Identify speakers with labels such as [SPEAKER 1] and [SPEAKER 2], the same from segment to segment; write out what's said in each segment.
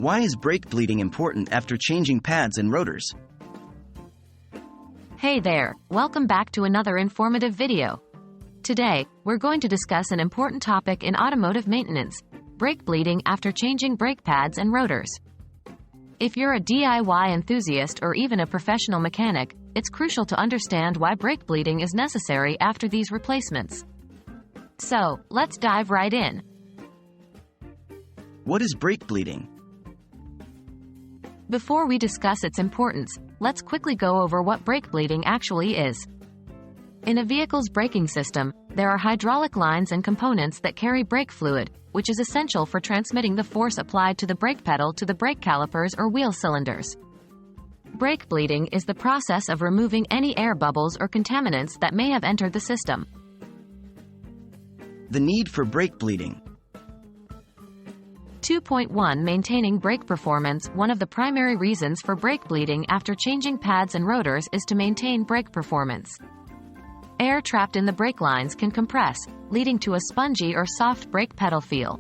[SPEAKER 1] Why is brake bleeding important after changing pads and rotors?
[SPEAKER 2] Hey there, welcome back to another informative video. Today, we're going to discuss an important topic in automotive maintenance: brake bleeding after changing brake pads and rotors. If you're a DIY enthusiast or even a professional mechanic, it's crucial to understand why brake bleeding is necessary after these replacements. So, let's dive right in.
[SPEAKER 1] What is brake bleeding?
[SPEAKER 2] Before we discuss its importance, let's quickly go over what brake bleeding actually is. In a vehicle's braking system, there are hydraulic lines and components that carry brake fluid, which is essential for transmitting the force applied to the brake pedal to the brake calipers or wheel cylinders. Brake bleeding is the process of removing any air bubbles or contaminants that may have entered the system.
[SPEAKER 1] The need for brake bleeding.
[SPEAKER 2] 2.1 Maintaining brake performance. One of the primary reasons for brake bleeding after changing pads and rotors is to maintain brake performance. Air trapped in the brake lines can compress, leading to a spongy or soft brake pedal feel.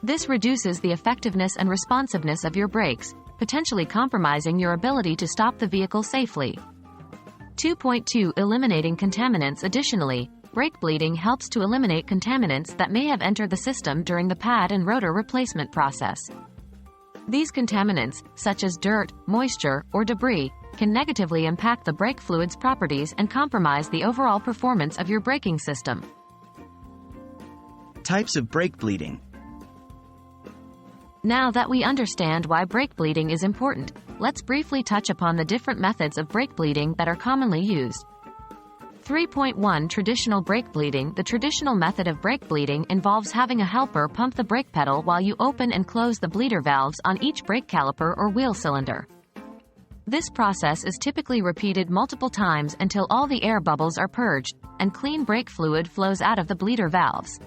[SPEAKER 2] This reduces the effectiveness and responsiveness of your brakes, potentially compromising your ability to stop the vehicle safely. 2.2 Eliminating contaminants. Additionally, brake bleeding helps to eliminate contaminants that may have entered the system during the pad and rotor replacement process. These contaminants, such as dirt, moisture, or debris, can negatively impact the brake fluid's properties and compromise the overall performance of your braking system.
[SPEAKER 1] Types of brake bleeding.
[SPEAKER 2] Now that we understand why brake bleeding is important, let's briefly touch upon the different methods of brake bleeding that are commonly used. 3.1 Traditional brake bleeding. The traditional method of brake bleeding involves having a helper pump the brake pedal while you open and close the bleeder valves on each brake caliper or wheel cylinder. This process is typically repeated multiple times until all the air bubbles are purged, and clean brake fluid flows out of the bleeder valves.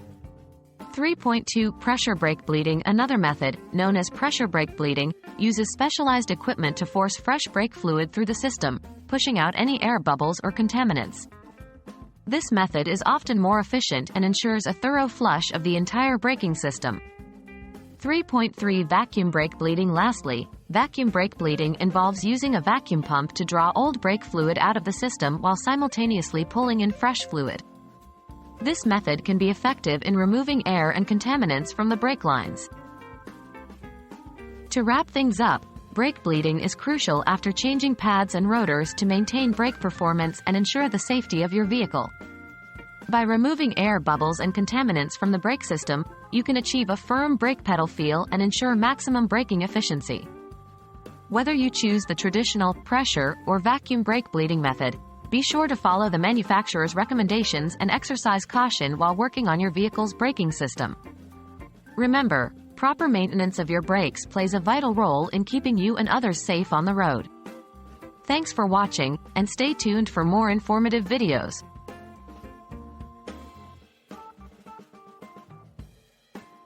[SPEAKER 2] 3.2 Pressure brake bleeding. Another method, known as pressure brake bleeding, uses specialized equipment to force fresh brake fluid through the system, pushing out any air bubbles or contaminants. This method is often more efficient and ensures a thorough flush of the entire braking system. 3.3 Vacuum brake bleeding. Lastly, vacuum brake bleeding involves using a vacuum pump to draw old brake fluid out of the system while simultaneously pulling in fresh fluid. This method can be effective in removing air and contaminants from the brake lines. To wrap things up, brake bleeding is crucial after changing pads and rotors to maintain brake performance and ensure the safety of your vehicle. By removing air bubbles and contaminants from the brake system, you can achieve a firm brake pedal feel and ensure maximum braking efficiency. Whether you choose the traditional pressure or vacuum brake bleeding method, be sure to follow the manufacturer's recommendations and exercise caution while working on your vehicle's braking system. Remember, proper maintenance of your brakes plays a vital role in keeping you and others safe on the road. Thanks for watching, and stay tuned for more informative videos.